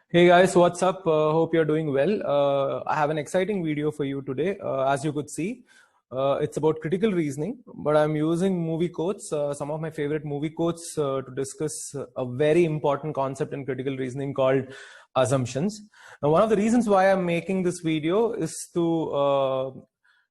Hey guys, what's up? Hope you're doing well. I have an exciting video for you today. As you could see, it's about critical reasoning, but I'm using movie quotes, some of my favorite movie quotes to discuss a very important concept in critical reasoning called assumptions. Now, one of the reasons why I'm making this video is to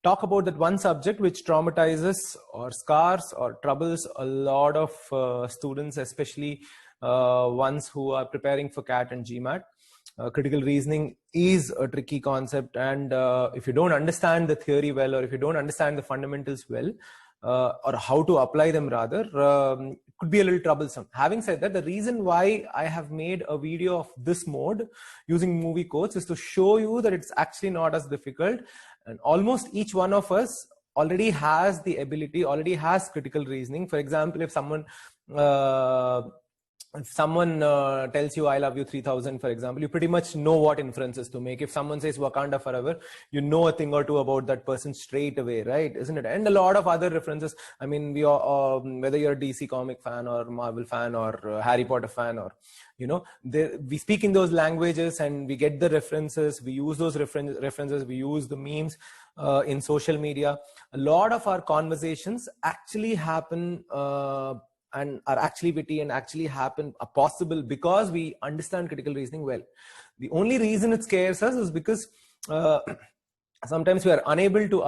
talk about that one subject which traumatizes or scars or troubles a lot of students, especially ones who are preparing for CAT and GMAT. Critical reasoning is a tricky concept, and if you don't understand the theory well, or if you don't understand the fundamentals well, or how to apply them rather, it could be a little troublesome. Having said that, the reason why I have made a video of this mode using movie quotes is to show you that it's actually not as difficult, and almost each one of us already has the ability, already has critical reasoning. For example, if someone tells you I love you 3000, for example, you pretty much know what inferences to make. If someone says Wakanda forever, you know a thing or two about that person straight away, right? Isn't it? And a lot of other references. I mean, we are, whether you're a DC comic fan or Marvel fan or Harry Potter fan, or we speak in those languages and we get the references. We use those references. We use the memes in social media. A lot of our conversations actually happen and are actually witty and actually happen are possible because we understand critical reasoning well. The only reason it scares us is because sometimes we are unable to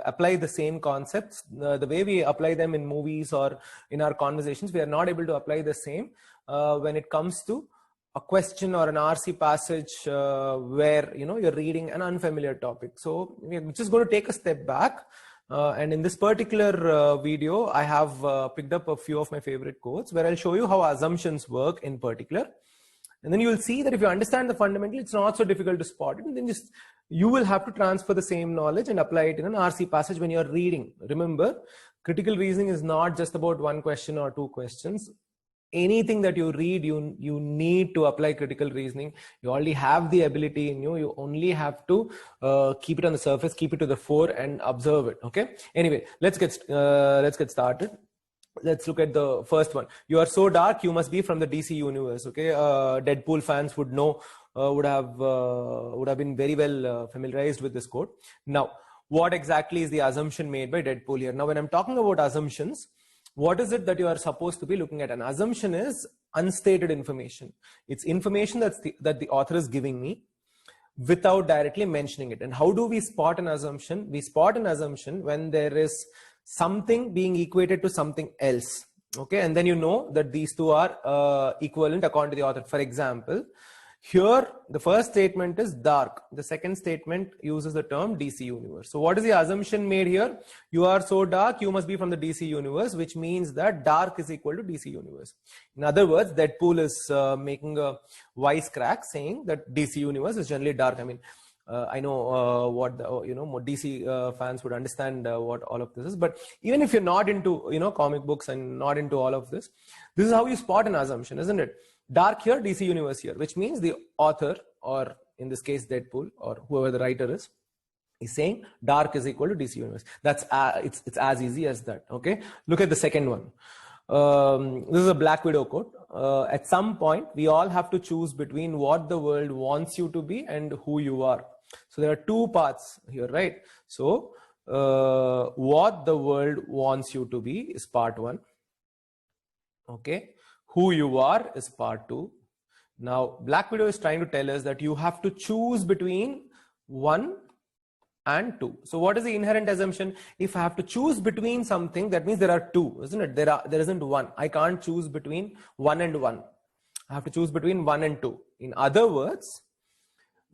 apply the same concepts the way we apply them in movies or in our conversations. We are not able to apply the same when it comes to a question or an RC passage where you're reading an unfamiliar topic. So we're just going to take a step back. And in this particular video, I have picked up a few of my favorite quotes where I'll show you how assumptions work in particular. And then you will see that if you understand the fundamental, it's not so difficult to spot it. And then you will have to transfer the same knowledge and apply it in an RC passage when you're reading. Remember, critical reasoning is not just about one question or two questions. Anything that you read, you need to apply critical reasoning. You already have the ability in you. You only have to keep it on the surface, keep it to the fore, and observe it. Okay. Anyway, let's get started. Let's look at the first one. You are so dark, you must be from the DC universe. Okay. Deadpool fans would know, would have been very well familiarized with this quote. Now, what exactly is the assumption made by Deadpool here? Now, when I'm talking about assumptions, what is it that you are supposed to be looking at? An assumption is unstated information. It's information that the author is giving me without directly mentioning it. And how do we spot an assumption? We spot an assumption when there is something being equated to something else. Okay, and then you know that these two are equivalent according to the author. For example, here the first statement is dark. The second statement uses the term DC universe. So what is the assumption made here? You are so dark, you must be from the DC universe, which means that dark is equal to DC universe. In other words, Deadpool is making a wisecrack saying that DC universe is generally dark. I mean, I know what the, DC fans would understand what all of this is, but even if you're not into comic books and not into all of this, this is how you spot an assumption, isn't it? Dark here, DC universe here, which means the author, or in this case Deadpool or whoever the writer is saying dark is equal to DC universe. That's it's as easy as that. Okay, look at the second one. This is a Black Widow quote. At some point, we all have to choose between what the world wants you to be and who you are. So there are two paths here, right? So what the world wants you to be is part one. Okay. Who you are is part two. Now, Black Widow is trying to tell us that you have to choose between 1 and 2. So what is the inherent assumption? If I have to choose between something, that means there are two, isn't it? There isn't one. I can't choose between 1 and 1. I have to choose between 1 and 2. In other words,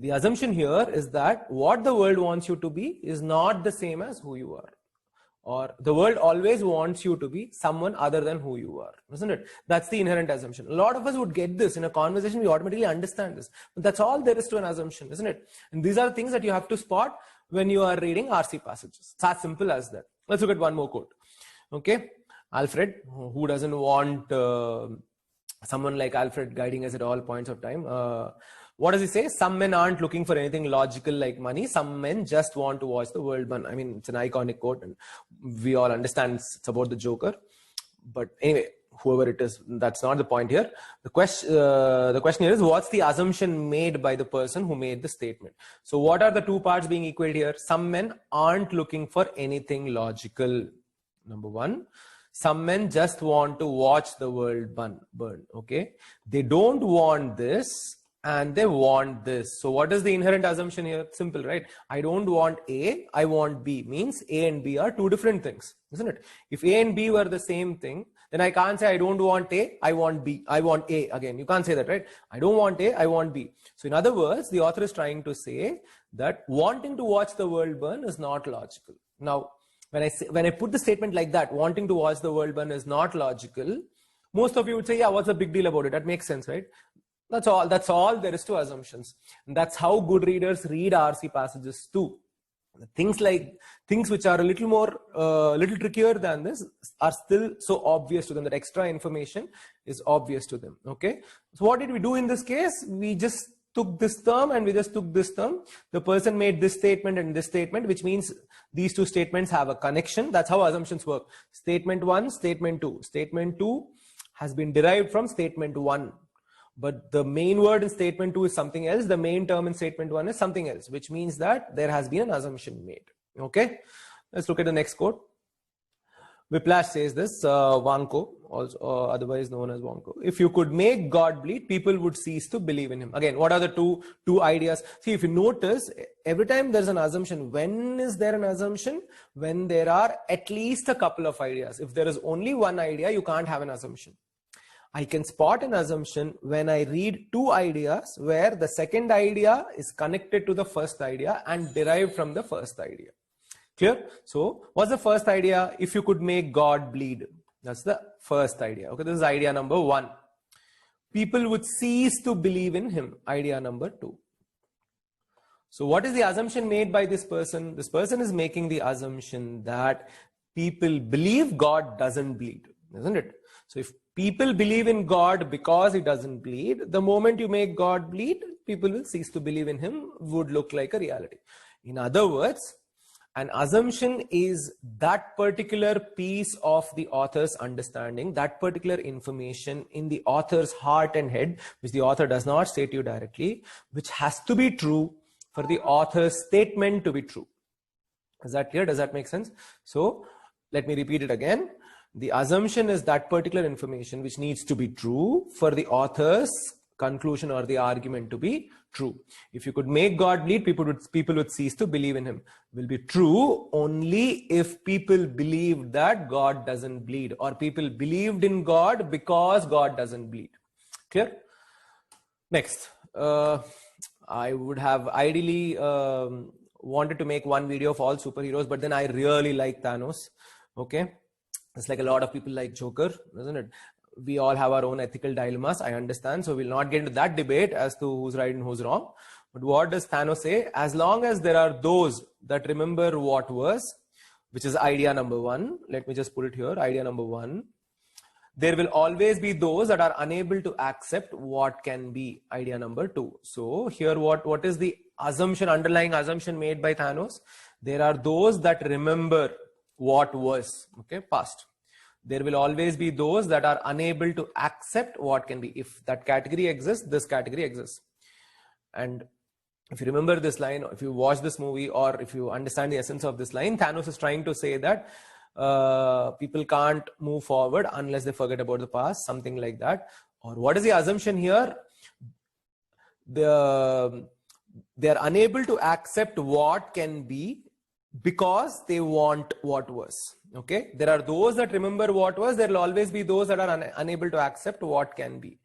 the assumption here is that what the world wants you to be is not the same as who you are. Or the world always wants you to be someone other than who you are, isn't it? That's the inherent assumption. A lot of us would get this in a conversation. We automatically understand this. But that's all there is to an assumption, isn't it? And these are things that you have to spot when you are reading RC passages. It's as simple as that. Let's look at one more quote. Okay. Alfred, who doesn't want someone like Alfred guiding us at all points of time? What does he say? Some men aren't looking for anything logical like money. Some men just want to watch the world burn. I mean, it's an iconic quote and we all understand it's about the Joker. But anyway, whoever it is. That's not the point here. The question here is, what's the assumption made by the person who made the statement? So what are the two parts being equated here? Some men aren't looking for anything logical. Number one, some men just want to watch the world burn. Okay, they don't want this and they want this. So what is the inherent assumption here? Simple, right? I don't want A, I want B. Means A and B are two different things, isn't it? If A and B were the same thing, then I can't say I don't want A, I want B, I want A. Again, you can't say that, right? I don't want A, I want B. So in other words, the author is trying to say that wanting to watch the world burn is not logical. Now, when I put the statement like that, wanting to watch the world burn is not logical, most of you would say, yeah, what's the big deal about it? That makes sense, right? That's all there is to assumptions. And that's how good readers read RC passages too. Things which are a little more, little trickier than this are still so obvious to them, that extra information is obvious to them. Okay. So what did we do in this case? We just took this term and we just took this term. The person made this statement and this statement, which means these two statements have a connection. That's how assumptions work. Statement 1, statement 2. Statement 2 has been derived from statement 1. But the main word in statement 2 is something else. The main term in statement 1 is something else, which means that there has been an assumption made. Okay. Let's look at the next quote. Whiplash says this, Vanko, also otherwise known as Vanko. If you could make God bleed, people would cease to believe in him. Again, what are the two ideas? See, if you notice, every time there's an assumption, when is there an assumption? When there are at least a couple of ideas. If there is only one idea, you can't have an assumption. I can spot an assumption when I read two ideas where the second idea is connected to the first idea and derived from the first idea. Clear? So what's the first idea? If you could make God bleed. That's the first idea. Okay, this is idea number 1. People would cease to believe in him. Idea number 2. So what is the assumption made by this person? This person is making the assumption that people believe God doesn't bleed, isn't it? So if people believe in God because he doesn't bleed, the moment you make God bleed, people will cease to believe in him, would look like a reality. In other words, an assumption is that particular piece of the author's understanding, that particular information in the author's heart and head, which the author does not say to you directly, which has to be true for the author's statement to be true. Is that clear? Does that make sense? So let me repeat it again. The assumption is that particular information which needs to be true for the author's conclusion or the argument to be true. If you could make God bleed, people would cease to believe in him. Will be true only if people believed that God doesn't bleed, or people believed in God because God doesn't bleed. Clear? Next, I would have ideally wanted to make one video of all superheroes, but then I really like Thanos. Okay. It's like a lot of people like Joker, isn't it? We all have our own ethical dilemmas, I understand. So we'll not get into that debate as to who's right and who's wrong. But what does Thanos say? As long as there are those that remember what was, which is idea number 1. Let me just put it here. Idea number 1. There will always be those that are unable to accept what can be. Idea number 2. So here what is the assumption, underlying assumption made by Thanos? There are those that remember what was, okay, past. There will always be those that are unable to accept what can be. If that category exists, this category exists. And if you remember this line, if you watch this movie, or if you understand the essence of this line, Thanos is trying to say that people can't move forward unless they forget about the past, something like that. Or what is the assumption here? They are unable to accept what can be because they want what was. Okay, there are those that remember what was. There will always be those that are unable to accept what can be.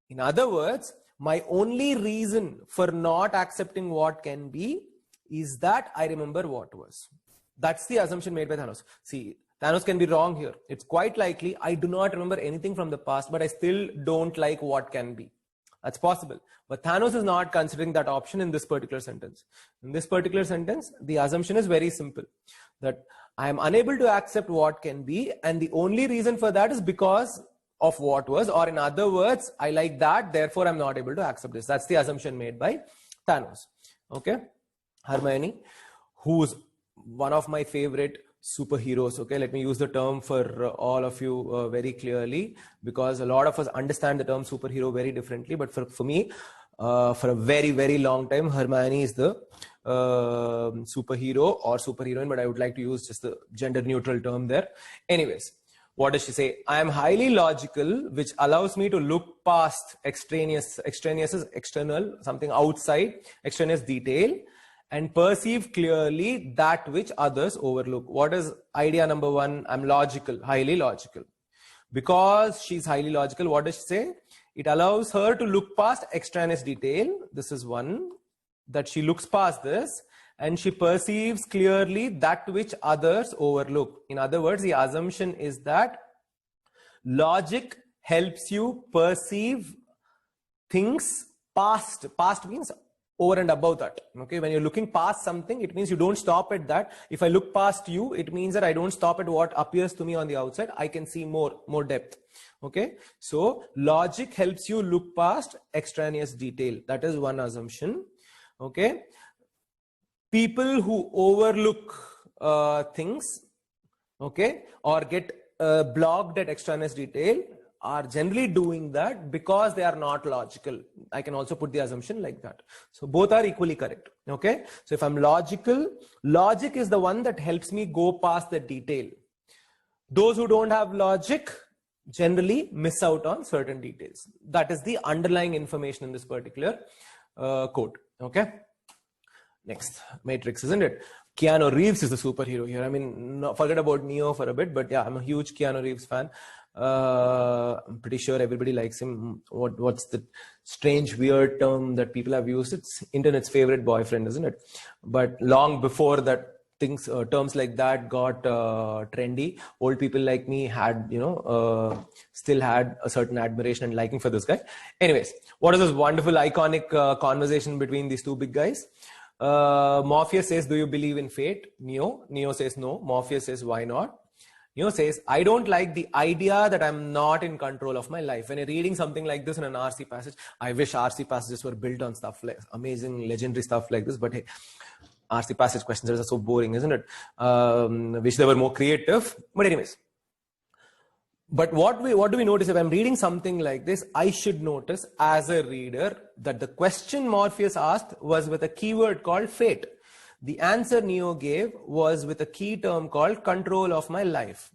In other words, my only reason for not accepting what can be is that I remember what was. That's the assumption made by Thanos. See, Thanos can be wrong here. It's quite likely I do not remember anything from the past, but I still don't like what can be. That's possible. But Thanos is not considering that option in this particular sentence. In this particular sentence, the assumption is very simple, that I am unable to accept what can be, and the only reason for that is because of what was, or in other words, I like that, therefore I'm not able to accept this. That's the assumption made by Thanos. Okay. Hermione, who's one of my favorite superheroes. Okay, let me use the term for all of you very clearly, because a lot of us understand the term superhero very differently. But for me, for a very, very long time, Hermione is the superhero or superheroine, but I would like to use just the gender neutral term there. Anyways, what does she say? I am highly logical, which allows me to look past extraneous is external, something outside, extraneous detail, and perceive clearly that which others overlook. What is idea number one? I'm logical, highly logical. Because she's highly logical, what does she say? It allows her to look past extraneous detail. This is one, that she looks past this, and she perceives clearly that which others overlook. In other words, the assumption is that logic helps you perceive things past. Past means over and above that. Okay, when you're looking past something, it means you don't stop at that. If I look past you, it means that I don't stop at what appears to me on the outside. I can see more depth. Okay, so logic helps you look past extraneous detail. That is one assumption. Okay, people who overlook things, okay, or get blocked at extraneous detail are generally doing that because they are not logical. I can also put the assumption like that. So both are equally correct. Okay, so if I'm logical, logic is the one that helps me go past the detail. Those who don't have logic generally miss out on certain details. That is the underlying information in this particular quote. Okay, next, Matrix, isn't it? Keanu Reeves is the superhero here. I mean, forget about Neo for a bit, but yeah, I'm a huge Keanu Reeves fan. I'm pretty sure everybody likes him. What's the strange, weird term that people have used? It's internet's favorite boyfriend, isn't it? But long before that, terms like that got trendy. Old people like me had, still had a certain admiration and liking for this guy. Anyways, what is this wonderful, iconic conversation between these two big guys? Morpheus says, do you believe in fate? Neo says no. Morpheus says, why not? Neo says, I don't like the idea that I'm not in control of my life. When you're reading something like this in an RC passage, I wish RC passages were built on stuff like amazing, legendary stuff like this. But hey, RC passage questions are so boring, isn't it? Wish they were more creative. But anyways, but what do we notice? If I'm reading something like this, I should notice as a reader that the question Morpheus asked was with a keyword called fate. The answer Neo gave was with a key term called control of my life.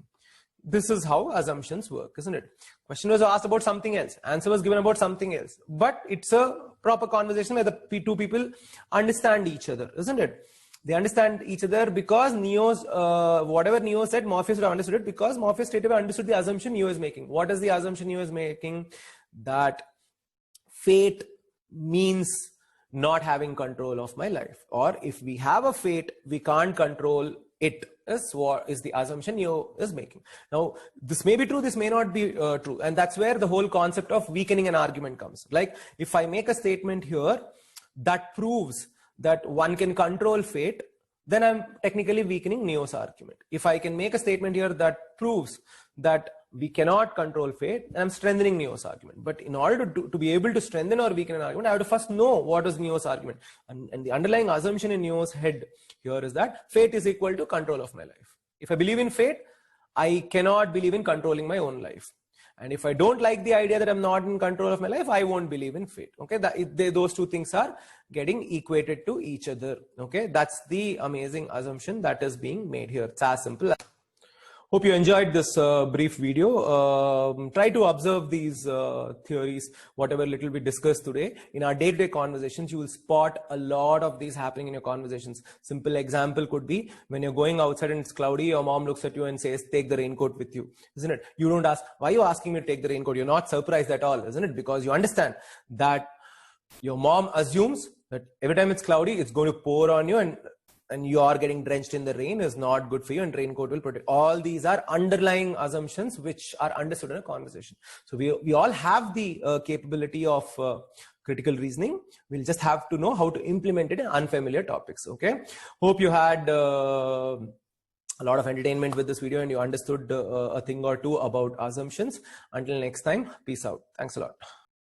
This is how assumptions work, isn't it? Question was asked about something else. Answer was given about something else. But it's a proper conversation where the two people understand each other, isn't it? They understand each other because Neo's, whatever Neo said, Morpheus would have understood it because Morpheus straight away understood the assumption Neo is making. What is the assumption Neo is making? That fate means not having control of my life. Or if we have a fate, we can't control it. Is what is the assumption Neo is making. Now, this may be true, this may not be true. And that's where the whole concept of weakening an argument comes. Like, if I make a statement here that proves that one can control fate, then I'm technically weakening Neo's argument. If I can make a statement here that proves that we cannot control fate, I'm strengthening Neo's argument. But in order to be able to strengthen or weaken an argument, I have to first know what is Neo's argument. And the underlying assumption in Neo's head here is that fate is equal to control of my life. If I believe in fate, I cannot believe in controlling my own life. And if I don't like the idea that I'm not in control of my life, I won't believe in fate. Okay, those two things are getting equated to each other. Okay, that's the amazing assumption that is being made here. It's as simple. Hope you enjoyed this brief video. Try to observe these theories, whatever little we discussed today. In our day-to-day conversations, you will spot a lot of these happening in your conversations. Simple example could be when you're going outside and it's cloudy, your mom looks at you and says, take the raincoat with you, isn't it? You don't ask, why are you asking me to take the raincoat? You're not surprised at all, isn't it? Because you understand that your mom assumes that every time it's cloudy, it's going to pour on you and you are getting drenched in the rain is not good for you, and raincoat will protect. All these are underlying assumptions which are understood in a conversation. So we all have the capability of critical reasoning. We'll just have to know how to implement it in unfamiliar topics. Okay. Hope you had a lot of entertainment with this video and you understood a thing or two about assumptions. Until next time, peace out. Thanks a lot.